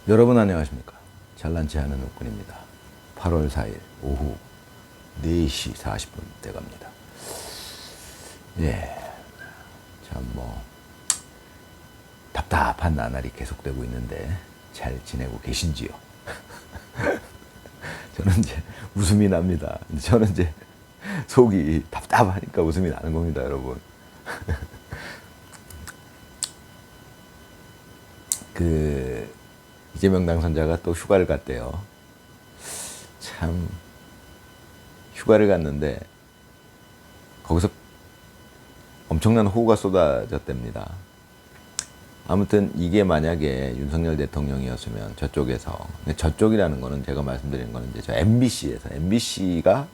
여러분 안녕하십니까. 잘난체 하는 욱군입니다. 8월 4일 오후 4시 40분 돼갑니다. 예, 참 답답한 나날이 계속되고 있는데 잘 지내고 계신지요? 저는 이제 웃음이 납니다. 저는 이제 속이 답답하니까 웃음이 나는 겁니다, 여러분. 이재명 당선자가 또 휴가를 갔대요. 참 휴가를 갔는데 거기서 엄청난 호우가 쏟아졌답니다. 아무튼 이게 만약에 윤석열 대통령이었으면 저쪽이라는 거는 제가 말씀드린 거는 이제 저 MBC가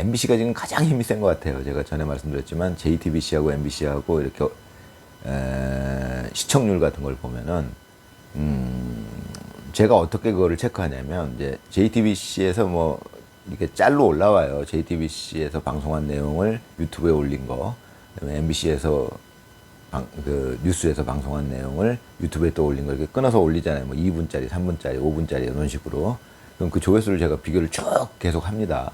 지금 가장 힘이 센 것 같아요. 제가 전에 말씀드렸지만 JTBC하고 MBC하고 이렇게 시청률 같은 걸 보면은 제가 어떻게 그거를 체크하냐면 이제 JTBC에서 이렇게 짤로 올라와요. JTBC에서 방송한 내용을 유튜브에 올린 거, 그다음에 MBC에서 뉴스에서 방송한 내용을 유튜브에 또 올린 거 이렇게 끊어서 올리잖아요. 2분짜리, 3분짜리, 5분짜리 이런 식으로. 그럼 그 조회수를 제가 비교를 쭉 계속 합니다.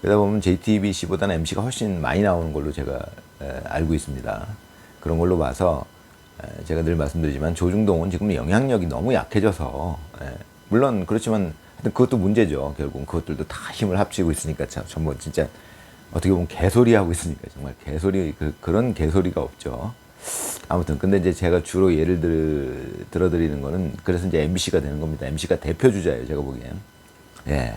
그러다 보면 JTBC보다는 MBC가 훨씬 많이 나오는 걸로 제가 알고 있습니다. 그런 걸로 봐서 제가 늘 말씀드리지만 조중동은 지금 영향력이 너무 약해져서 물론 그렇지만 하여튼 그것도 문제죠. 결국은 그것들도 다 힘을 합치고 있으니까 전부 진짜 어떻게 보면 개소리 하고 있으니까 정말 개소리 그런 개소리가 없죠. 아무튼 근데 이제 제가 주로 예를 들어드리는 거는 그래서 이제 MBC가 되는 겁니다. MBC가 대표 주자예요, 제가 보기엔. 예,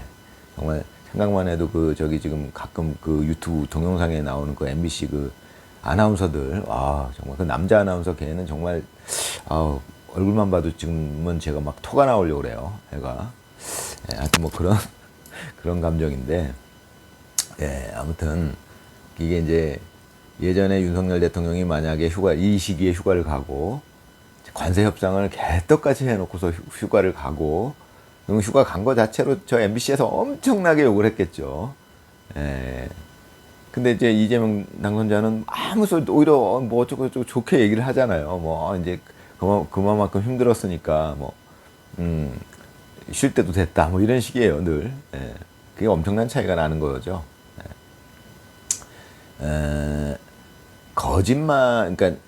정말 생각만 해도 지금 가끔 유튜브 동영상에 나오는 MBC 아나운서들, 정말 남자 아나운서 걔는 정말 얼굴만 봐도 지금은 제가 막 토가 나오려고 그래요, 애가. 예, 하여튼 그런 감정인데, 예, 아무튼 이게 이제 예전에 윤석열 대통령이 만약에 이 시기에 휴가를 가고 관세 협상을 개떡같이 해놓고서 휴가를 가고, 그럼 휴가 간 거 자체로 저 MBC에서 엄청나게 욕을 했겠죠. 예. 근데 이제 이재명 당선자는 아무 소리도 오히려 어쩌고 좋게 얘기를 하잖아요. 이제 그만큼 힘들었으니까 쉴 때도 됐다 이런 식이에요, 늘. 예. 그게 엄청난 차이가 나는 거죠. 거짓말, 그러니까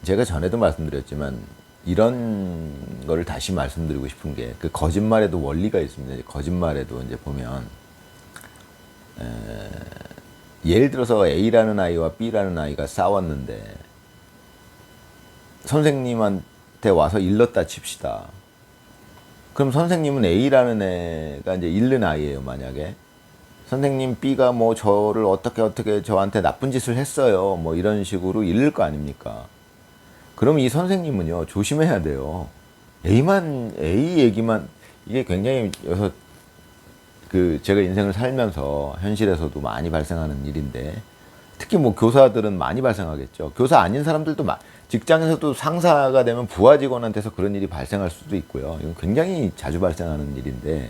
제가 전에도 말씀드렸지만 이런 거를 다시 말씀드리고 싶은 게 거짓말에도 원리가 있습니다. 거짓말에도 이제 보면 예를 들어서 A라는 아이와 B라는 아이가 싸웠는데 선생님한테 와서 일렀다 칩시다. 그럼 선생님은 A라는 애가 이제 잃는 아이예요, 만약에. 선생님 B가 저를 어떻게 저한테 나쁜 짓을 했어요. 이런 식으로 잃을 거 아닙니까? 그럼 이 선생님은요, 조심해야 돼요. A 얘기만, 이게 굉장히 제가 인생을 살면서 현실에서도 많이 발생하는 일인데, 특히 교사들은 많이 발생하겠죠. 교사 아닌 사람들도 직장에서도 상사가 되면 부하 직원한테서 그런 일이 발생할 수도 있고요. 이건 굉장히 자주 발생하는 일인데,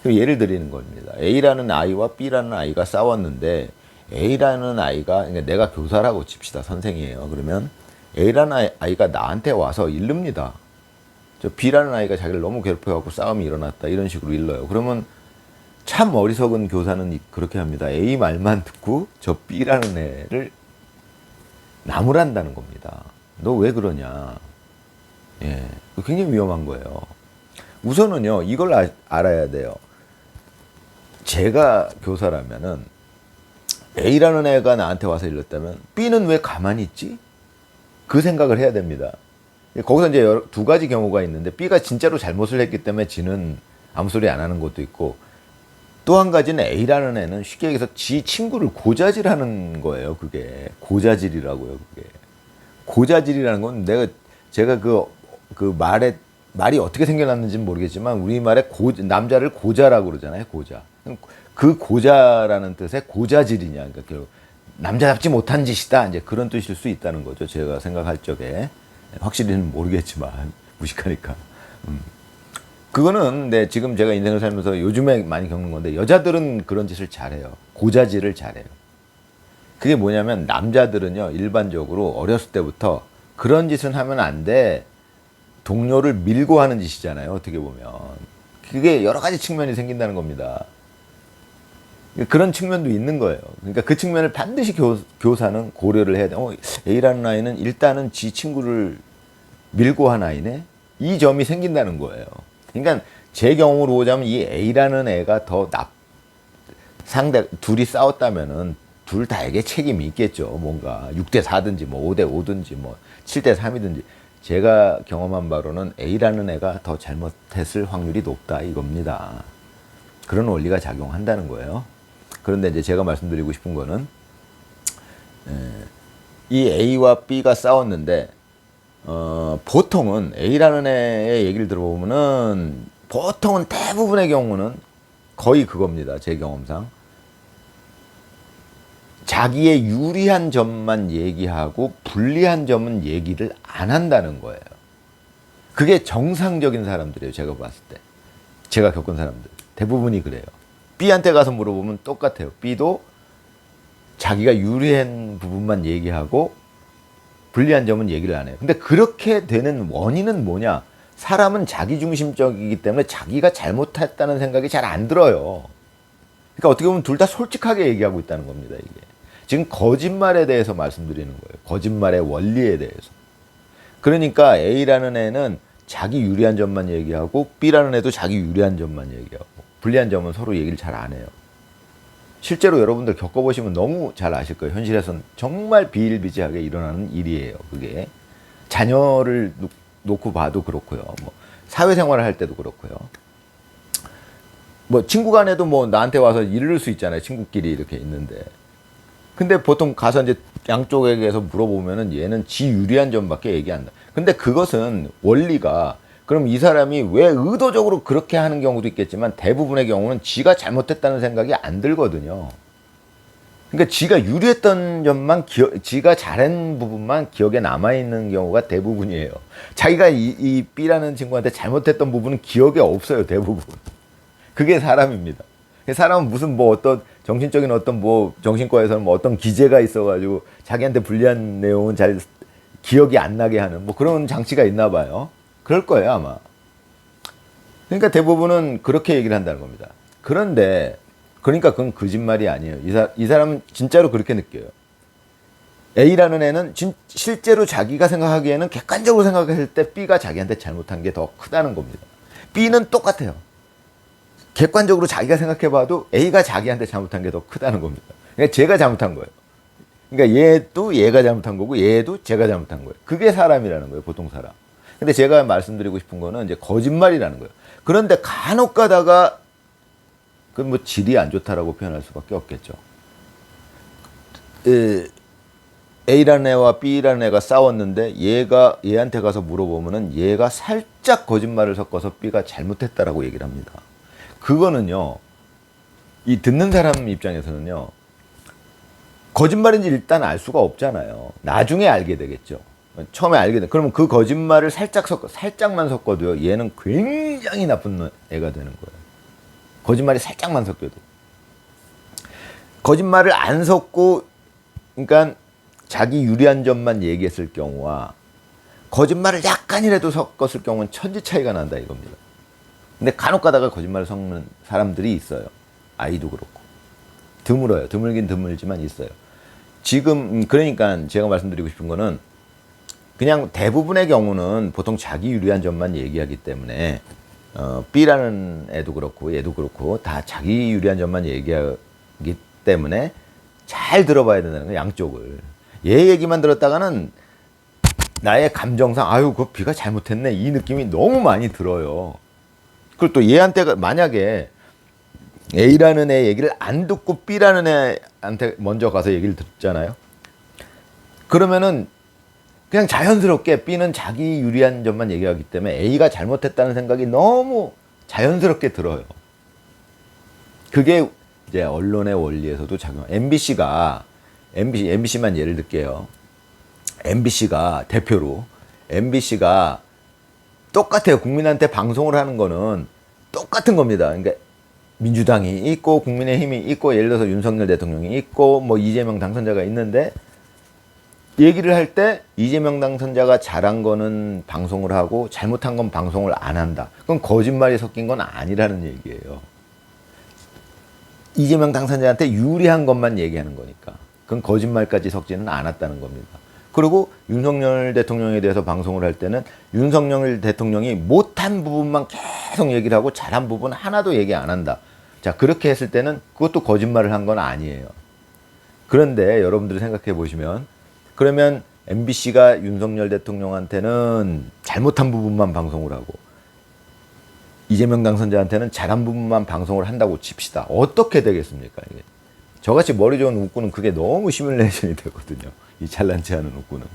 예를 드리는 겁니다. A라는 아이와 B라는 아이가 싸웠는데, A라는 아이가, 그러니까 내가 교사라고 칩시다. 선생이에요. 그러면 A라는 아이가 나한테 와서 일릅니다. 저 B라는 아이가 자기를 너무 괴롭혀갖고 싸움이 일어났다. 이런 식으로 일러요. 그러면 참 어리석은 교사는 그렇게 합니다. A 말만 듣고 저 B라는 애를 나무란다는 겁니다. 너 왜 그러냐. 예, 굉장히 위험한 거예요. 우선은요, 이걸 알아야 돼요. 제가 교사라면은 A라는 애가 나한테 와서 일렀다면 B는 왜 가만히 있지? 그 생각을 해야 됩니다. 거기서 이제 두 가지 경우가 있는데 B가 진짜로 잘못을 했기 때문에 지는 아무 소리 안 하는 것도 있고, 또 한 가지는 A라는 애는 쉽게 얘기해서 지 친구를 고자질하는 거예요. 그게 고자질이라고요. 그게 고자질이라는 건 제가 말이 어떻게 생겨났는지는 모르겠지만 우리말에 남자를 고자라고 그러잖아요. 고자. 그 고자라는 뜻의 고자질이냐, 그러니까 남자답지 못한 짓이다, 이제 그런 뜻일 수 있다는 거죠. 제가 생각할 적에. 확실히는 모르겠지만 무식하니까. 그거는 지금 제가 인생을 살면서 요즘에 많이 겪는 건데, 여자들은 그런 짓을 잘해요. 고자질을 잘해요. 그게 뭐냐면, 남자들은요 일반적으로 어렸을 때부터 그런 짓은 하면 안 돼, 동료를 밀고 하는 짓이잖아요. 어떻게 보면. 그게 여러 가지 측면이 생긴다는 겁니다. 그런 측면도 있는 거예요. 그러니까 그 측면을 반드시 교사는 고려를 해야 돼요. A라는 아이는 일단은 지 친구를 밀고 한 아이네? 이 점이 생긴다는 거예요. 그러니까 제 경험으로 보자면 이 A라는 애가 더 둘이 싸웠다면은 둘 다에게 책임이 있겠죠. 뭔가 6대 4든지 뭐 5대 5든지 뭐 7대 3이든지 제가 경험한 바로는 A라는 애가 더 잘못했을 확률이 높다 이겁니다. 그런 원리가 작용한다는 거예요. 그런데 이제 제가 말씀드리고 싶은 거는 이 A와 B가 싸웠는데 보통은 A라는 애의 얘기를 들어보면은 보통은 대부분의 경우는 거의 그겁니다. 제 경험상. 자기의 유리한 점만 얘기하고 불리한 점은 얘기를 안 한다는 거예요. 그게 정상적인 사람들이에요. 제가 봤을 때. 제가 겪은 사람들. 대부분이 그래요. B한테 가서 물어보면 똑같아요. B도 자기가 유리한 부분만 얘기하고 불리한 점은 얘기를 안 해요. 근데 그렇게 되는 원인은 뭐냐? 사람은 자기중심적이기 때문에 자기가 잘못했다는 생각이 잘 안 들어요. 그러니까 어떻게 보면 둘 다 솔직하게 얘기하고 있다는 겁니다. 이게. 지금 거짓말에 대해서 말씀드리는 거예요. 거짓말의 원리에 대해서. 그러니까 A라는 애는 자기 유리한 점만 얘기하고 B라는 애도 자기 유리한 점만 얘기하고 불리한 점은 서로 얘기를 잘 안 해요. 실제로 여러분들 겪어보시면 너무 잘 아실 거예요. 현실에서는 정말 비일비재하게 일어나는 일이에요. 그게 자녀를 놓고 봐도 그렇고요. 뭐 사회생활을 할 때도 그렇고요. 뭐 친구 간에도 뭐 나한테 와서 이럴 수 있잖아요. 친구끼리 이렇게 있는데. 근데 보통 가서 이제 양쪽에게서 물어보면은 얘는 지 유리한 점밖에 얘기 안 한다. 근데 그것은 원리가 그럼 이 사람이 왜 의도적으로 그렇게 하는 경우도 있겠지만 대부분의 경우는 지가 잘못했다는 생각이 안 들거든요. 그러니까 지가 유리했던 점만 지가 잘한 부분만 기억에 남아있는 경우가 대부분이에요. 자기가 이 B라는 친구한테 잘못했던 부분은 기억에 없어요. 대부분. 그게 사람입니다. 사람은 무슨 뭐 어떤 정신적인 어떤 뭐 정신과에서는 뭐 어떤 기제가 있어가지고 자기한테 불리한 내용은 잘 기억이 안 나게 하는 뭐 그런 장치가 있나 봐요. 그럴 거예요, 아마. 그러니까 대부분은 그렇게 얘기를 한다는 겁니다. 그런데 그러니까 그건 거짓말이 아니에요. 이 사람은 진짜로 그렇게 느껴요. A라는 애는 실제로 자기가 생각하기에는 객관적으로 생각했을 때 B가 자기한테 잘못한 게 더 크다는 겁니다. B는 똑같아요. 객관적으로 자기가 생각해봐도 A가 자기한테 잘못한 게 더 크다는 겁니다. 그러니까 제가 잘못한 거예요. 그러니까 얘도 얘가 잘못한 거고 얘도 제가 잘못한 거예요. 그게 사람이라는 거예요. 보통 사람. 근데 제가 말씀드리고 싶은 거는 이제 거짓말이라는 거예요. 그런데 간혹 가다가 그건 뭐 질이 안 좋다라고 표현할 수밖에 없겠죠. A라는 애와 B라는 애가 싸웠는데 얘한테 가서 물어보면은 얘가 살짝 거짓말을 섞어서 B가 잘못했다라고 얘기를 합니다. 그거는요, 이 듣는 사람 입장에서는요, 거짓말인지 일단 알 수가 없잖아요. 나중에 알게 되겠죠. 처음에 알게 돼. 그러면 그 거짓말을 살짝만 섞어도요, 얘는 굉장히 나쁜 애가 되는 거예요. 거짓말이 살짝만 섞여도. 거짓말을 안 섞고, 그러니까 자기 유리한 점만 얘기했을 경우와 거짓말을 약간이라도 섞었을 경우는 천지 차이가 난다 이겁니다. 근데 간혹 가다가 거짓말을 섞는 사람들이 있어요. 아이도 그렇고. 드물어요. 드물긴 드물지만 있어요. 지금 그러니까 제가 말씀드리고 싶은 거는 그냥 대부분의 경우는 보통 자기 유리한 점만 얘기하기 때문에 B라는 애도 그렇고 얘도 그렇고 다 자기 유리한 점만 얘기하기 때문에 잘 들어봐야 된다는 거예요. 양쪽을. 얘 얘기만 들었다가는 나의 감정상 아유 그 B가 잘못했네 이 느낌이 너무 많이 들어요. 그리고 또 얘한테 만약에 A라는 애 얘기를 안 듣고 B라는 애한테 먼저 가서 얘기를 듣잖아요. 그러면은 그냥 자연스럽게 B는 자기 유리한 점만 얘기하기 때문에 A가 잘못했다는 생각이 너무 자연스럽게 들어요. 그게 이제 언론의 원리에서도 작용. MBC만 예를 들게요. MBC가 대표로 MBC가 똑같아요. 국민한테 방송을 하는 거는 똑같은 겁니다. 그러니까 민주당이 있고 국민의힘이 있고 예를 들어서 윤석열 대통령이 있고 뭐 이재명 당선자가 있는데 얘기를 할 때 이재명 당선자가 잘한 거는 방송을 하고 잘못한 건 방송을 안 한다. 그건 거짓말이 섞인 건 아니라는 얘기예요. 이재명 당선자한테 유리한 것만 얘기하는 거니까. 그건 거짓말까지 섞지는 않았다는 겁니다. 그리고 윤석열 대통령에 대해서 방송을 할 때는 윤석열 대통령이 못한 부분만 계속 얘기를 하고 잘한 부분 하나도 얘기 안 한다. 자, 그렇게 했을 때는 그것도 거짓말을 한 건 아니에요. 그런데 여러분들이 생각해 보시면 그러면 MBC가 윤석열 대통령한테는 잘못한 부분만 방송을 하고 이재명 당선자한테는 잘한 부분만 방송을 한다고 칩시다. 어떻게 되겠습니까? 이게. 저같이 머리 좋은 웃구는 그게 너무 시뮬레이션이 되거든요. 이 잘난 체하는 웃구는.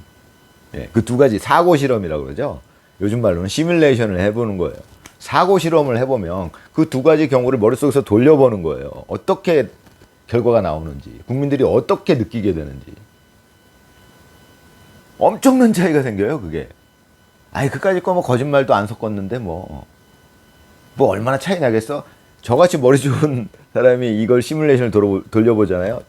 예, 그 두 가지 사고 실험이라고 그러죠. 요즘 말로는 시뮬레이션을 해보는 거예요. 사고 실험을 해보면 그 두 가지 경우를 머릿속에서 돌려보는 거예요. 어떻게 결과가 나오는지, 국민들이 어떻게 느끼게 되는지. 엄청난 차이가 생겨요, 그게. 아니, 그까짓 거 뭐 거짓말도 안 섞었는데 뭐 얼마나 차이 나겠어? 저같이 머리 좋은 사람이 이걸 시뮬레이션을 돌려보잖아요.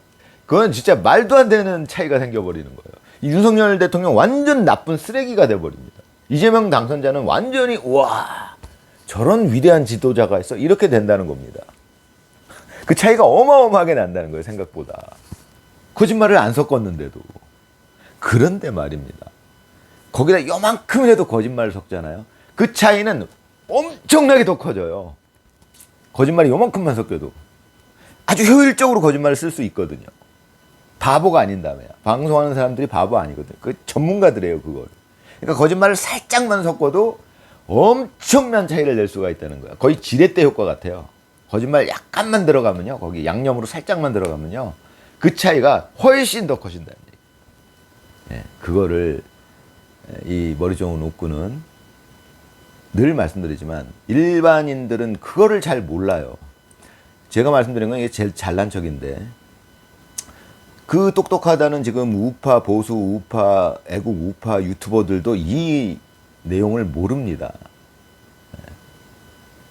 그건 진짜 말도 안 되는 차이가 생겨버리는 거예요. 윤석열 대통령 완전 나쁜 쓰레기가 돼버립니다. 이재명 당선자는 완전히 우와 저런 위대한 지도자가 있어 이렇게 된다는 겁니다. 그 차이가 어마어마하게 난다는 거예요. 생각보다. 거짓말을 안 섞었는데도. 그런데 말입니다. 거기다 요만큼이라도 거짓말을 섞잖아요. 그 차이는 엄청나게 더 커져요. 거짓말이 요만큼만 섞여도 아주 효율적으로 거짓말을 쓸 수 있거든요. 바보가 아닌다며요. 방송하는 사람들이 바보 아니거든요. 그 전문가들이에요, 그걸. 그러니까 거짓말을 살짝만 섞어도 엄청난 차이를 낼 수가 있다는 거예요. 거의 지렛대 효과 같아요. 거짓말 약간만 들어가면요, 거기 양념으로 살짝만 들어가면요, 그 차이가 훨씬 더 커진다는 얘기예요. 예, 그거를 이 머리 좋은 웃구는 늘 말씀드리지만 일반인들은 그거를 잘 몰라요. 제가 말씀드린 건 이게 제일 잘난 척인데 그 똑똑하다는 지금 우파, 보수, 우파, 애국 우파 유튜버들도 이 내용을 모릅니다.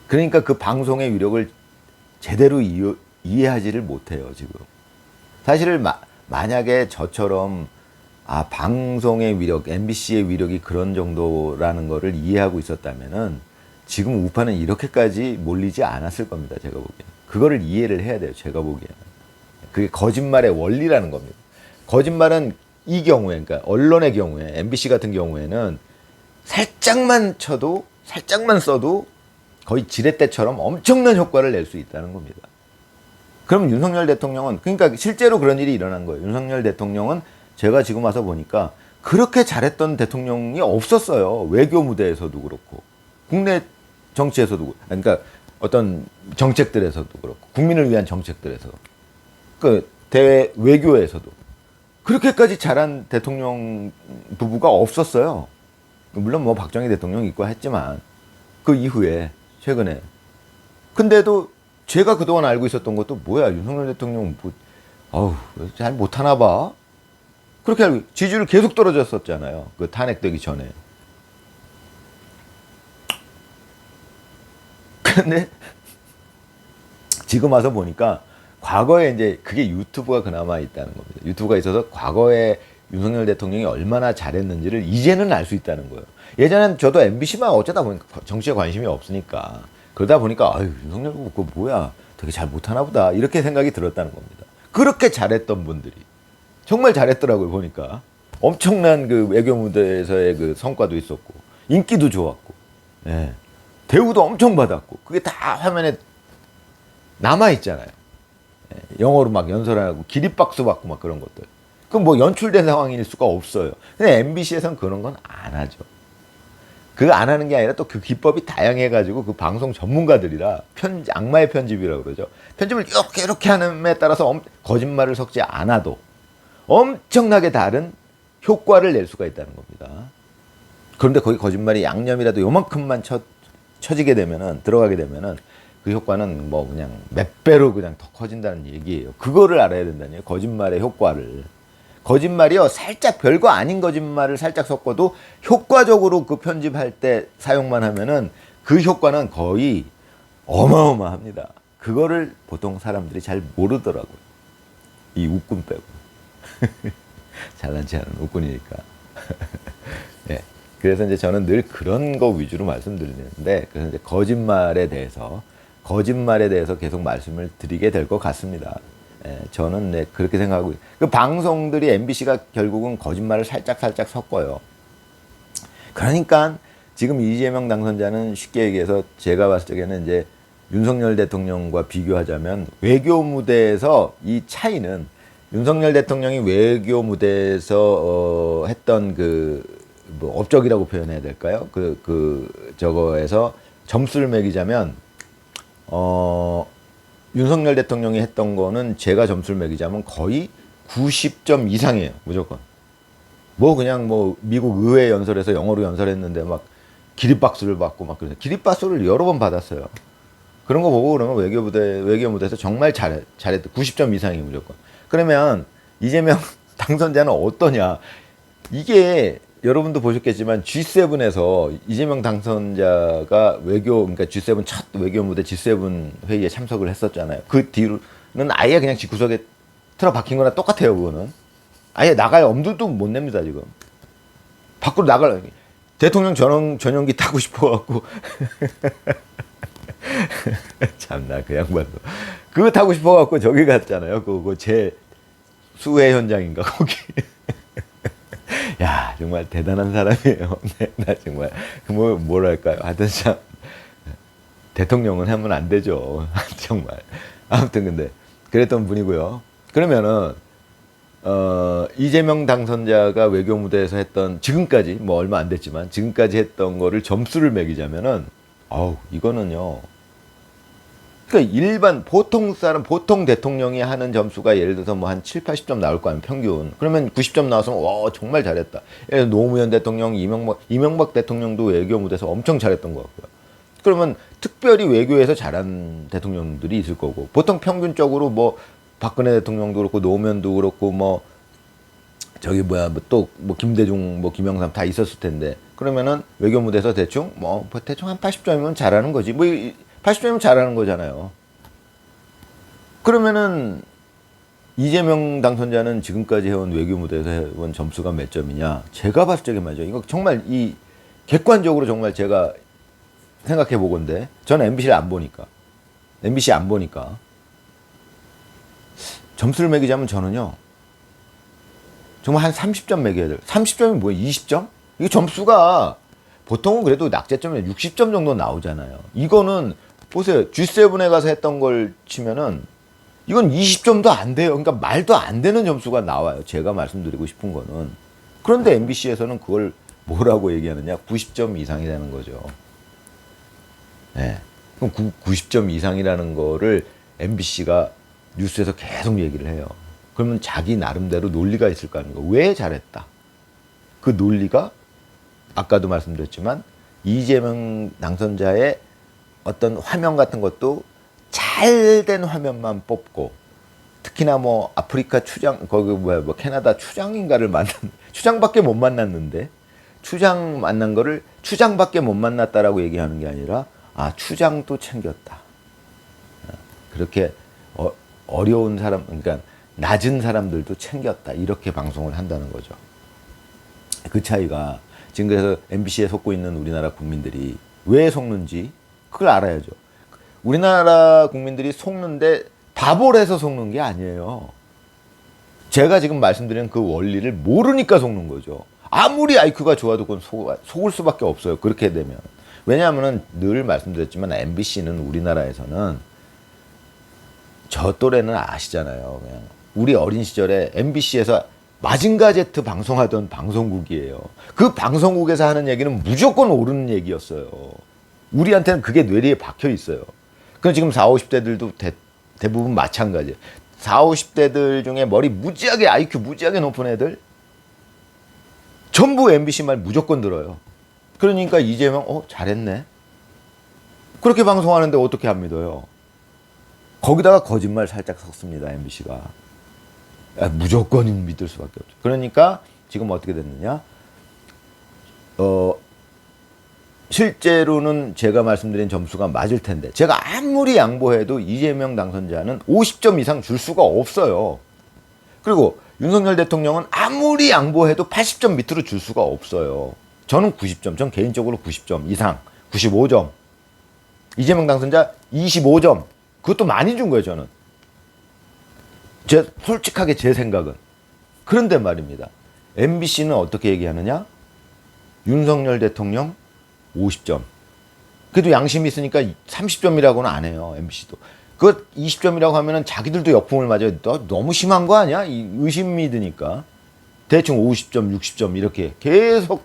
그러니까 그 방송의 위력을 제대로 이해하지를 못해요, 지금. 사실은 만약에 저처럼 방송의 위력, MBC의 위력이 그런 정도라는 거를 이해하고 있었다면은 지금 우파는 이렇게까지 몰리지 않았을 겁니다, 제가 보기에는. 그거를 이해를 해야 돼요, 제가 보기에는. 그게 거짓말의 원리라는 겁니다. 거짓말은 이 경우에, 그러니까 언론의 경우에, MBC 같은 경우에는 살짝만 쳐도, 살짝만 써도 거의 지렛대처럼 엄청난 효과를 낼 수 있다는 겁니다. 그럼 윤석열 대통령은, 그러니까 실제로 그런 일이 일어난 거예요. 윤석열 대통령은 제가 지금 와서 보니까 그렇게 잘했던 대통령이 없었어요. 외교 무대에서도 그렇고, 국내 정치에서도, 그러니까 어떤 정책들에서도 그렇고, 국민을 위한 정책들에서, 그 대외 외교에서도 그렇게까지 잘한 대통령 부부가 없었어요. 물론 뭐 박정희 대통령 있고 했지만 그 이후에 최근에. 근데도 제가 그동안 알고 있었던 것도 뭐야, 윤석열 대통령 잘 못하나 봐. 그렇게 알고 지지율 계속 떨어졌었잖아요. 그 탄핵되기 전에. 근데 지금 와서 보니까 과거에 이제 그게 유튜브가 그나마 있다는 겁니다. 유튜브가 있어서 과거에 윤석열 대통령이 얼마나 잘했는지를 이제는 알 수 있다는 거예요. 예전엔 저도 MBC만 어쩌다 보니까 정치에 관심이 없으니까 그러다 보니까 윤석열 그거 뭐야 되게 잘 못하나 보다 이렇게 생각이 들었다는 겁니다. 그렇게 잘했던 분들이 정말 잘했더라고요. 보니까 엄청난 그 외교 무대에서의 그 성과도 있었고 인기도 좋았고, 예. 대우도 엄청 받았고 그게 다 화면에 남아 있잖아요. 예. 영어로 막 연설하고 기립박수 받고 막 그런 것들. 그럼 뭐 연출된 상황일 수가 없어요. 근데 MBC에서는 그런 건 안 하죠. 그거 안 하는 게 아니라 또 그 기법이 다양해가지고 그 방송 전문가들이라 악마의 편집이라고 그러죠. 편집을 이렇게 하는에 따라서 거짓말을 섞지 않아도 엄청나게 다른 효과를 낼 수가 있다는 겁니다. 그런데 거기 거짓말이 양념이라도 요만큼만 쳐지게 되면은, 들어가게 되면은 그 효과는 뭐 그냥 몇 배로 그냥 더 커진다는 얘기예요. 그거를 알아야 된다는 얘기예요. 거짓말의 효과를. 거짓말이요, 살짝 별거 아닌 거짓말을 살짝 섞어도 효과적으로 그 편집할 때 사용만 하면은 그 효과는 거의 어마어마합니다. 그거를 보통 사람들이 잘 모르더라고요. 이 웃금 빼고. 잘난 체하는 웃군이니까. 예. 그래서 이제 저는 늘 그런 거 위주로 말씀드리는데, 그래서 이제 거짓말에 대해서 계속 말씀을 드리게 될 것 같습니다. 예, 저는 네, 그렇게 생각하고, 그 방송들이 MBC가 결국은 거짓말을 살짝 섞어요. 그러니까 지금 이재명 당선자는 쉽게 얘기해서 제가 봤을 적에는 이제 윤석열 대통령과 비교하자면 외교 무대에서 이 차이는, 윤석열 대통령이 외교 무대에서 했던 뭐 업적이라고 표현해야 될까요? 저거에서 점수를 매기자면 윤석열 대통령이 했던 거는 제가 점수를 매기자면 거의 90점 이상이에요. 무조건. 뭐 그냥 뭐 미국 의회 연설에서 영어로 연설했는데 막 기립박수를 받고 막 그래서 기립박수를 여러 번 받았어요. 그런 거 보고 그러면 외교 무대에서 정말 잘했다. 90점 이상이 무조건. 그러면 이재명 당선자는 어떠냐? 이게 여러분도 보셨겠지만 G7에서 이재명 당선자가 그러니까 G7 첫 외교 무대 G7 회의에 참석을 했었잖아요. 그 뒤로는 아예 그냥 집구석에 틀어박힌 거나 똑같아요. 그거는 아예 나갈 엄두도 못 냅니다. 지금 밖으로 나갈 대통령 전용기 타고 싶어갖고 참나 그 양반도 그거 타고 싶어갖고 저기 갔잖아요. 그거 제 수해 현장인가 거기. 야 정말 대단한 사람이에요. 네, 나 정말 뭐랄까요. 하여튼 참 대통령은 하면 안 되죠. 정말 아무튼 근데 그랬던 분이고요. 그러면은 이재명 당선자가 외교 무대에서 했던 지금까지 뭐 얼마 안 됐지만 지금까지 했던 거를 점수를 매기자면은 이거는요. 그러니까 일반 보통 대통령이 하는 점수가 예를 들어서 뭐 한 7, 80점 나올 거 아니에요, 평균. 그러면 90점 나왔으면 와, 정말 잘했다. 예를 들어 노무현 대통령, 이명박 대통령도 외교 무대에서 엄청 잘했던 것 같고요. 그러면 특별히 외교에서 잘한 대통령들이 있을 거고, 보통 평균적으로 뭐 박근혜 대통령도 그렇고 노무현도 그렇고 뭐 김대중, 김영삼 다 있었을 텐데, 그러면은 외교 무대에서 대충 한 80점이면 잘하는 거지. 80점이면 잘하는 거잖아요. 그러면은 이재명 당선자는 지금까지 해온 외교 무대에서 해온 점수가 몇 점이냐? 제가 봤을 적에 말이죠. 이거 정말 객관적으로 정말 제가 생각해 보건데, 저는 MBC 안 보니까 점수를 매기자면 저는요. 정말 한 30점 매겨야 돼요. 30점이 뭐예요? 20점? 이거 점수가 보통은 그래도 낙제점이 60점 정도 나오잖아요. 이거는 보세요. G7에 가서 했던 걸 치면은 이건 20점도 안 돼요. 그러니까 말도 안 되는 점수가 나와요. 제가 말씀드리고 싶은 거는. 그런데 MBC에서는 그걸 뭐라고 얘기하느냐? 90점 이상이라는 거죠. 네. 그럼 90점 이상이라는 거를 MBC가 뉴스에서 계속 얘기를 해요. 그러면 자기 나름대로 논리가 있을 거 아닙니까? 왜 잘했다? 그 논리가 아까도 말씀드렸지만 이재명 당선자의 어떤 화면 같은 것도 잘된 화면만 뽑고, 특히나 뭐 아프리카 추장, 캐나다 추장인가를 추장밖에 못 만났는데, 추장 만난 거를 추장밖에 못 만났다라고 얘기하는 게 아니라, 추장도 챙겼다. 그렇게 어려운 사람, 그러니까 낮은 사람들도 챙겼다. 이렇게 방송을 한다는 거죠. 그 차이가 지금 그래서 MBC에 속고 있는 우리나라 국민들이 왜 속는지 그걸 알아야죠. 우리나라 국민들이 속는데 바보를 해서 속는 게 아니에요. 제가 지금 말씀드린 그 원리를 모르니까 속는 거죠. 아무리 IQ가 좋아도 그건 속을 수밖에 없어요. 그렇게 되면. 왜냐하면 늘 말씀드렸지만 MBC는 우리나라에서는 저 또래는 아시잖아요. 그냥 우리 어린 시절에 MBC에서 마징가 제트 방송하던 방송국이에요. 그 방송국에서 하는 얘기는 무조건 옳은 얘기였어요. 우리한테는 그게 뇌리에 박혀 있어요. 그럼 지금 40, 50대들도 대부분 마찬가지예요. 40, 50대들 중에 머리 무지하게 IQ 무지하게 높은 애들 전부 MBC 말 무조건 들어요. 그러니까 이재명 잘했네. 그렇게 방송하는데 어떻게 안 믿어요? 거기다가 거짓말 살짝 섞습니다. MBC가. 무조건 믿을 수밖에 없죠. 그러니까 지금 어떻게 됐느냐? 실제로는 제가 말씀드린 점수가 맞을 텐데, 제가 아무리 양보해도 이재명 당선자는 50점 이상 줄 수가 없어요. 그리고 윤석열 대통령은 아무리 양보해도 80점 밑으로 줄 수가 없어요. 저는 90점, 전 개인적으로 90점 이상, 95점. 이재명 당선자 25점. 그것도 많이 준 거예요, 저는. 솔직하게 제 생각은. 그런데 말입니다. MBC는 어떻게 얘기하느냐? 윤석열 대통령 50점. 그래도 양심이 있으니까 30점이라고는 안 해요, MBC도. 그 20점이라고 하면은 자기들도 역풍을 맞아요. 너무 심한 거 아니야? 이 의심이 드니까. 대충 50점, 60점 이렇게 계속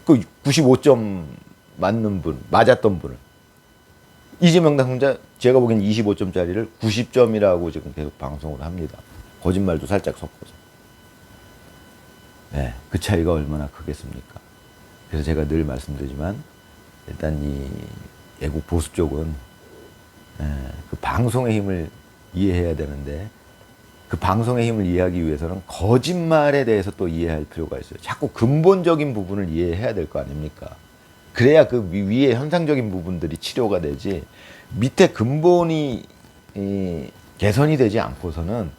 그 95점 맞는 분, 맞았던 분을. 이재명 당선자 제가 보기엔 25점짜리를 90점이라고 지금 계속 방송을 합니다. 거짓말도 살짝 섞어서. 네, 그 차이가 얼마나 크겠습니까? 그래서 제가 늘 말씀드리지만 일단 이 애국 보수 쪽은 그 방송의 힘을 이해해야 되는데 그 방송의 힘을 이해하기 위해서는 거짓말에 대해서 또 이해할 필요가 있어요. 자꾸 근본적인 부분을 이해해야 될 거 아닙니까? 그래야 그 위에 현상적인 부분들이 치료가 되지 밑에 근본이 개선이 되지 않고서는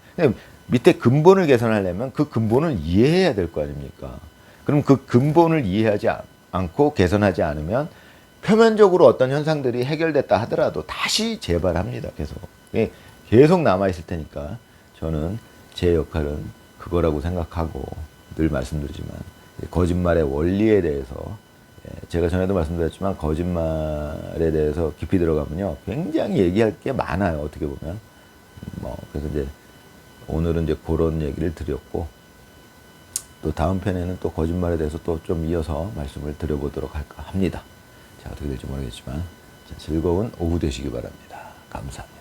밑에 근본을 개선하려면 그 근본을 이해해야 될 거 아닙니까? 그럼 그 근본을 이해하지 않고 개선하지 않으면 표면적으로 어떤 현상들이 해결됐다 하더라도 다시 재발합니다. 계속 남아있을 테니까 저는 제 역할은 그거라고 생각하고 늘 말씀드리지만 거짓말의 원리에 대해서 제가 전에도 말씀드렸지만 거짓말에 대해서 깊이 들어가면요 굉장히 얘기할 게 많아요. 어떻게 보면 그래서 이제 오늘은 이제 그런 얘기를 드렸고 또 다음 편에는 또 거짓말에 대해서 또 좀 이어서 말씀을 드려보도록 할까 합니다. 자, 어떻게 될지 모르겠지만 즐거운 오후 되시기 바랍니다. 감사합니다.